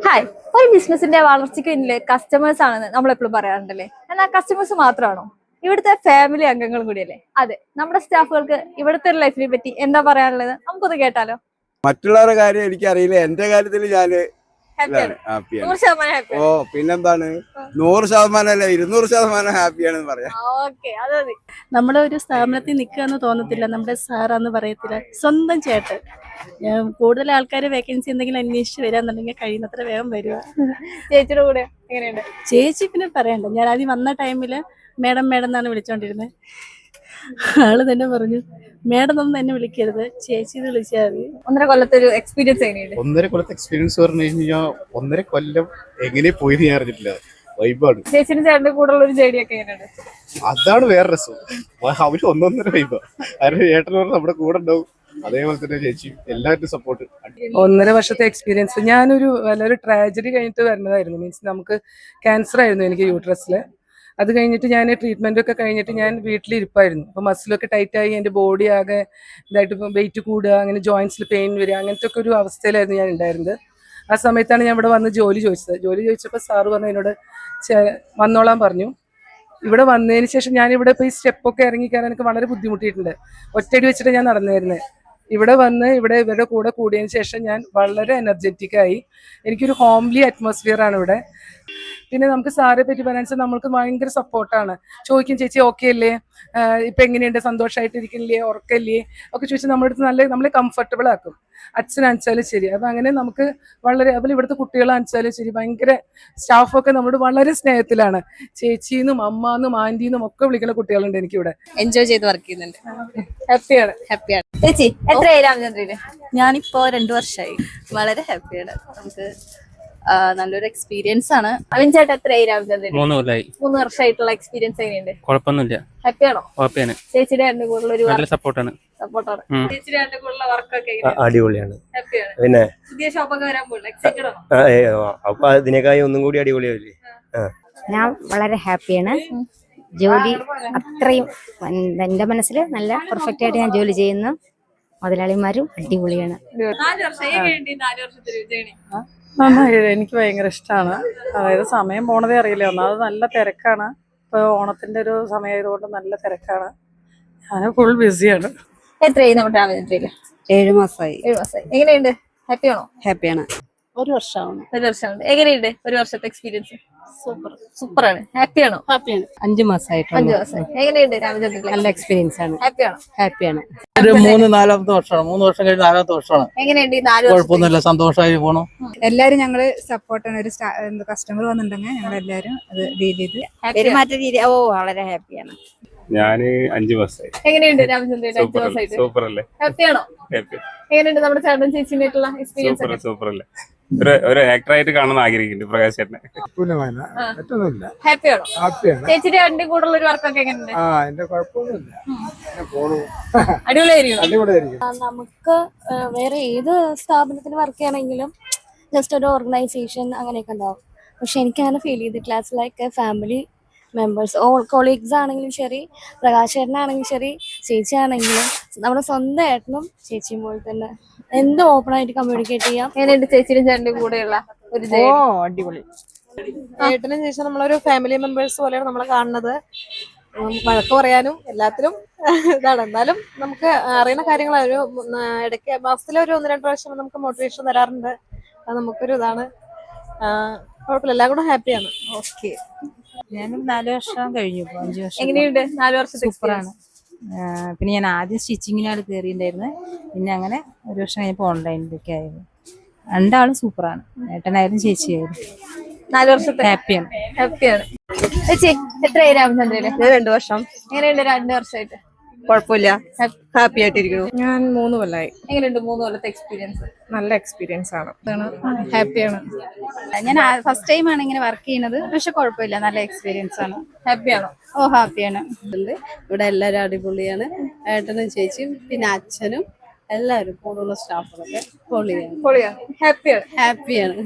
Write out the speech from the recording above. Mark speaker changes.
Speaker 1: Hi, ഒരു ബിസിനസിന്റെ വളർച്ചയ്ക്ക് പിന്നിലെ കസ്റ്റമേഴ്സ് ആണെന്ന് നമ്മൾ എപ്പോഴും പറയാറുണ്ടല്ലേ. എന്നാൽ കസ്റ്റമേഴ്സ് മാത്രമാണോ? ഇവിടുത്തെ ഫാമിലി അംഗങ്ങളും കൂടിയല്ലേ? അതെ, നമ്മുടെ സ്റ്റാഫുകൾക്ക് ഇവിടുത്തെ ലൈഫിനെ പറ്റി എന്താ പറയാനുള്ളത് നമുക്കൊന്ന് കേട്ടാലോ.
Speaker 2: മറ്റുള്ളവരുടെ കാര്യം എനിക്കറിയില്ല, എന്റെ കാര്യത്തിൽ ഞാന്
Speaker 1: ഹാപ്പിയാണ്,
Speaker 2: ഹാപ്പിയാണ്.
Speaker 1: 100% ഹാപ്പി.
Speaker 2: ഓ പിന്നെന്താണ്, 100% അല്ല 200% ഹാപ്പിയാണെന്ന് പറയാം.
Speaker 1: ഓക്കെ, അത് മതി.
Speaker 3: നമ്മുടെ ഒരു സ്ഥാപനത്തിൽ നിൽക്കുകയെന്ന് തോന്നത്തില്ല, നമ്മുടെ സാറാന്ന് പറയത്തില്ല, സ്വന്തം ചേട്ടൻ. കൂടുതൽ ആൾക്കാർ വേക്കൻസി എന്തെങ്കിലും അന്വേഷിച്ച് വരാന്നുണ്ടെങ്കിൽ കഴിയുന്നത്ര വേഗം വരിക.
Speaker 1: ചേച്ചിയുടെ കൂടെ എങ്ങനെയുണ്ട്?
Speaker 3: ചേച്ചി പിന്നെ പറയണ്ട, ഞാൻ ആദ്യം വന്ന ടൈമിൽ മേഡം മേഡം എന്നാണ് വിളിച്ചോണ്ടിരുന്നത്. ആള് തന്നെ പറഞ്ഞു, മേഡം ഒന്നും എന്നെ വിളിക്കരുത്, ചേച്ചി എന്ന് വിളിച്ചാൽ മതി.
Speaker 1: 1.5 കൊല്ലത്തെ ഒരു എക്സ്പീരിയൻസ് എങ്ങനെയുണ്ട്?
Speaker 4: 1.5 കൊല്ലത്തെ എക്സ്പീരിയൻസ് പറഞ്ഞു കഴിഞ്ഞാൽ 1.5 കൊല്ലം എങ്ങനെ പോയി ഞാൻ അറിഞ്ഞിട്ടില്ല. വൈബാണ്.
Speaker 1: ചേച്ചിയുടെ ചേട്ടന്റെ കൂടെ ഉള്ള ഒരു ജേഡിയൊക്കെ എങ്ങനെയുണ്ട്?
Speaker 4: അതാണ് വേറെ രസം. അവര് 1.5 വൈബാ. കാരണം ഏട്ടൻ നമ്മുടെ കൂടെ ഉണ്ടാവും, അതേപോലെ തന്നെ ചേച്ചി എല്ലാവരും സപ്പോർട്ട്.
Speaker 5: 1.5 വർഷത്തെ എക്സ്പീരിയൻസ്. ഞാനൊരു നല്ലൊരു ട്രാജഡി കഴിഞ്ഞിട്ട് വരുന്നതായിരുന്നു. മീൻസ് നമുക്ക് ക്യാൻസർ ആയിരുന്നു എനിക്ക് യൂട്രസിൽ. അത് കഴിഞ്ഞിട്ട് ഞാൻ ട്രീറ്റ്മെന്റ് ഒക്കെ കഴിഞ്ഞിട്ട് ഞാൻ വീട്ടിലിരിപ്പായിരുന്നു. അപ്പോൾ മസിലൊക്കെ ടൈറ്റായി, എൻ്റെ ബോഡി ആകെ ഇതായിട്ട് വെയിറ്റ് കൂടുക, അങ്ങനെ ജോയിൻസിൽ പെയിൻ വരിക, അങ്ങനത്തെ ഒക്കെ ഒരു അവസ്ഥയിലായിരുന്നു ഞാൻ ഉണ്ടായിരുന്നത്. ആ സമയത്താണ് ഞാൻ ഇവിടെ വന്ന് ജോലി ചോദിച്ചത്. ജോലി ചോദിച്ചപ്പോൾ സാറ് പറഞ്ഞു എന്നോട് വന്നോളാൻ പറഞ്ഞു. ഇവിടെ വന്നതിന് ശേഷം ഞാനിവിടെ ഇപ്പോൾ ഈ സ്റ്റെപ്പൊക്കെ ഇറങ്ങി കയറാൻ എനിക്ക് വളരെ ബുദ്ധിമുട്ടിയിട്ടുണ്ട്. ഒറ്റയടി വെച്ചിട്ട് ഞാൻ നടന്നിരുന്നത്. ഇവിടെ വന്ന് ഇവരുടെ കൂടെ കൂടിയതിന് ശേഷം ഞാൻ വളരെ എനർജറ്റിക്കായി. എനിക്കൊരു ഹോംലി അറ്റ്മോസ്ഫിയർ ആണ് ഇവിടെ. പിന്നെ നമുക്ക് സാറെ പറ്റി പറയാൻ വെച്ചാൽ നമ്മൾക്ക് ഭയങ്കര സപ്പോർട്ടാണ്. ചോദിക്കും, ചേച്ചി ഓക്കെ അല്ലേ, ഇപ്പം എങ്ങനെയുണ്ട്, സന്തോഷമായിട്ടിരിക്കുന്നില്ലേ, ഉറക്കല്ലേ ഒക്കെ ചോദിച്ചാൽ നമ്മുടെ അടുത്ത് നമ്മളെ കംഫർട്ടബിൾ ആക്കും. അച്ഛനാണെച്ചാലും ശരി. അപ്പം അങ്ങനെ നമുക്ക് വളരെ, അതുപോലെ ഇവിടുത്തെ കുട്ടികളാണെച്ചാലും ശരി, ഭയങ്കര സ്റ്റാഫൊക്കെ നമ്മളോട് വളരെ സ്നേഹത്തിലാണ്. ചേച്ചിന്നും അമ്മാന്നും ആന്റിന്നും ഒക്കെ വിളിക്കുന്ന കുട്ടികളുണ്ട് എനിക്കിവിടെ.
Speaker 3: എൻജോയ് ചെയ്ത് വർക്ക് ചെയ്യുന്നുണ്ട്.
Speaker 1: ഹാപ്പിയാണ്. ചേച്ചി എത്രയായി രാമചന്ദ്രയില്?
Speaker 3: ഞാനിപ്പോ 2 വർഷമായി. വളരെ ഹാപ്പിയാണ്. നമുക്ക് നല്ലൊരു എക്സ്പീരിയൻസ് ആണ്.
Speaker 1: അവൻ ചേട്ടൻ എത്രയായി രാമചന്ദ്രൻ?
Speaker 6: 3 കൊല്ലായി.
Speaker 1: 3 വർഷമായിട്ടുള്ള എക്സ്പീരിയൻസ് എങ്ങനെയുണ്ട്?
Speaker 6: കുഴപ്പമൊന്നുമില്ല,
Speaker 1: ഹാപ്പിയാണോ?
Speaker 6: ഹാപ്പിയാണ്.
Speaker 1: ചേച്ചിയുടെ എന്റെ കൂടെ ഒരു
Speaker 6: നല്ല സപ്പോർട്ടാണ്.
Speaker 1: ചേച്ചിയുടെ എന്റെ കൂടെ വർക്കൊക്കെ
Speaker 7: അടിപൊളിയാണ്.
Speaker 1: ഹാപ്പിയാണ്.
Speaker 7: പിന്നെ
Speaker 1: പുതിയ ഷോപ്പൊക്കെ വരാൻ പോകുന്നു, എക്സൈറ്റഡ് ആണോ?
Speaker 7: അപ്പൊ അതിനേക്കായി ഒന്നും കൂടി അടിപൊളിയാവില്ലേ?
Speaker 8: ഞാൻ വളരെ ഹാപ്പിയാണ്. ജോലി അത്രയും എൻ്റെ മനസ്സിൽ നല്ല പെർഫെക്റ്റ് ആയിട്ട് ഞാൻ ജോലി ചെയ്യുന്നു. മുതലാളിമാരും അടിപൊളിയാണ്.
Speaker 1: 4 വർഷം എങ്ങനെയുണ്ട്? 4 വർഷത്തെ ജേണി
Speaker 5: നന്നായി, എനിക്ക് ഭയങ്കര ഇഷ്ടമാണ്. അതായത് സമയം പോണതേ അറിയില്ല. ഒന്നാമത് നല്ല തിരക്കാണ്. ഇപ്പോൾ ഓണത്തിന്റെ ഒരു സമയമായതുകൊണ്ട് നല്ല തിരക്കാണ്. ഞാൻ ഫുൾ ബിസിയാണ്.
Speaker 1: എത്രയായി നമ്മുടെ രാമചന്ദ്രയില്?
Speaker 8: 7 മാസമായി.
Speaker 1: 7 മാസമായി. എങ്ങനെയുണ്ട്? ഹാപ്പിയാണോ?
Speaker 8: ഹാപ്പിയാണ്.
Speaker 3: 1 വർഷമാണ്.
Speaker 1: 1 വർഷമുണ്ട്. എങ്ങനെയുണ്ട് 1 വർഷത്തെ എക്സ്പീരിയൻസ്? സൂപ്പറാണ്. ഹാപ്പിയാണോ?
Speaker 3: ഹാപ്പിയാണ്.
Speaker 8: 5 മാസമായിട്ടുണ്ട്.
Speaker 1: 5 മാസമായി. എങ്ങനെയുണ്ട് രാമചന്ദ്രൻ?
Speaker 8: നല്ല എക്സ്പീരിയൻസ് ആണ്.
Speaker 1: ഹാപ്പിയാണോ?
Speaker 8: ഹാപ്പിയാണ്.
Speaker 9: ഒരു 3-4 വർഷമാണ്. 3 വർഷം കഴിഞ്ഞ് 4ാമത്തെ വർഷമാണ്.
Speaker 1: എങ്ങനെയുണ്ട് ഈ 4 വർഷം?
Speaker 9: കുഴപ്പമൊന്നുമില്ല, സന്തോഷമായി പോണു.
Speaker 10: എല്ലാരും ഞങ്ങള് സപ്പോർട്ടാണ്. ഒരു കസ്റ്റമർ വന്നിട്ടുണ്ടെങ്കിൽ ഞങ്ങൾ എല്ലാരും അത് ഡീൽ ചെയ്ത്
Speaker 8: പെരുമാറ്റ രീതി വളരെ ഹാപ്പിയാണ്.
Speaker 4: ഞാന് 5 മാസമായി.
Speaker 1: എങ്ങനെയുണ്ട് രാമചന്ദ്രൻ 5 മാസമായിട്ട്?
Speaker 4: സൂപ്പർ അല്ലേ?
Speaker 1: ഹാപ്പിയാണോ? എങ്ങനെയുണ്ട് നമ്മുടെ ചേട്ടൻ ചേച്ചിനായിട്ടുള്ള എക്സ്പീരിയൻസ്?
Speaker 4: സൂപ്പർ അല്ലേ? ഒരു ആക്ടറായിട്ട് കാണാൻ ആഗ്രഹിക്കുന്നുണ്ട് പ്രകാശ് ചേട്ടനെ.
Speaker 1: ഹാപ്പിയാണോ? ചേച്ചിയുടെ രണ്ടും കൂടെ ഉള്ള ഒരു വർക്കൊക്കെ എങ്ങനെയുണ്ട്?
Speaker 3: നമുക്ക് വേറെ ഏത് സ്ഥാപനത്തിൽ വർക്ക് ചെയ്യണമെങ്കിലും ജസ്റ്റ് ഒരു ഓർഗനൈസേഷൻ അങ്ങനെയൊക്കെ ഉണ്ടാവും. പക്ഷെ എനിക്ക് അങ്ങനെ ഫീൽ ചെയ്തിട്ടില്ല. As like family members, all colleagues ആണെങ്കിലും ശരി, പ്രകാശ് ചേട്ടനാണെങ്കിലും ശരി, ചേച്ചി ആണെങ്കിലും നമ്മുടെ സ്വന്തം ഏട്ടനും ചേച്ചിയും പോലെ തന്നെ എന്ത് ഓപ്പൺ ആയിട്ട് കമ്മ്യൂണിക്കേറ്റ് ചെയ്യാം.
Speaker 1: എങ്ങനെയുണ്ട് ചേച്ചിയുടെ ചേട്ടന്റെ കൂടെയുള്ള ഒരു
Speaker 8: അടിപൊളി. ഏട്ടനും ചേച്ചി നമ്മളൊരു ഫാമിലി മെമ്പേഴ്സ് പോലെയാണ് നമ്മളെ കാണുന്നത്. വഴക്ക് പറയാനും എല്ലാത്തിലും ഇതാണ്. എന്നാലും നമുക്ക് അറിയുന്ന കാര്യങ്ങൾ ഒരു ഇടയ്ക്ക് മാസത്തിലൊരു 1-2 പ്രാവശ്യം നമുക്ക് മോട്ടിവേഷൻ തരാറുണ്ട്. അത് നമുക്കൊരു ഇതാണ്. കുഴപ്പമില്ല, എല്ലാം കൂടെ ഹാപ്പിയാണ്.
Speaker 1: ഓക്കെ.
Speaker 8: ഞാനൊരു 4 വർഷം കഴിഞ്ഞു. 5 വർഷം.
Speaker 1: എങ്ങനെയുണ്ട് 4 വർഷത്തെ?
Speaker 8: സൂപ്പറാണ്. പിന്നെ ഞാൻ ആദ്യം സ്റ്റിച്ചിങ്ങിനാണ് കയറിയിട്ടുണ്ടായിരുന്നത്. പിന്നെ അങ്ങനെ 1 വർഷം കഴിഞ്ഞപ്പോൾ ഓൺലൈനിലേക്ക് ആയിരുന്നു. രണ്ടാളും സൂപ്പറാണ്, ഏട്ടനായാലും ചേച്ചിയായിരുന്നു.
Speaker 1: 4 വർഷത്തെ
Speaker 8: ഹാപ്പിയാണ്.
Speaker 1: ചേച്ചി എത്രയായി രാമചന്ദ്രയില്?
Speaker 8: 2 വർഷം.
Speaker 1: എങ്ങനെയുണ്ട് 2 വർഷമായിട്ട്?
Speaker 8: കുഴപ്പമില്ല, ഹാപ്പി ആയിട്ടിരിക്കുന്നു.
Speaker 10: ഞാൻ 3 കൊല്ലായി.
Speaker 1: എങ്ങനെയുണ്ട് 3 കൊല്ലത്തെ എക്സ്പീരിയൻസ്?
Speaker 10: നല്ല എക്സ്പീരിയൻസ് ആണ്. ഹാപ്പിയാണ്.
Speaker 3: ഞാൻ ഫസ്റ്റ് ടൈം ആണ് ഇങ്ങനെ വർക്ക് ചെയ്യുന്നത്. പക്ഷെ കുഴപ്പമില്ല, നല്ല എക്സ്പീരിയൻസ് ആണ്.
Speaker 1: ഹാപ്പിയാണോ?
Speaker 3: ഓ ഹാപ്പിയാണ്.
Speaker 8: ഇവിടെ എല്ലാവരും അടിപൊളിയാണ്. ഏട്ടനും ചേച്ചിയും പിന്നെ അച്ഛനും എല്ലാവരും, കൂടുതലുള്ള സ്റ്റാഫുകളൊക്കെ പൊളിയാണ്.
Speaker 1: ഹാപ്പിയാണ്.
Speaker 8: ഹാപ്പിയാണ്.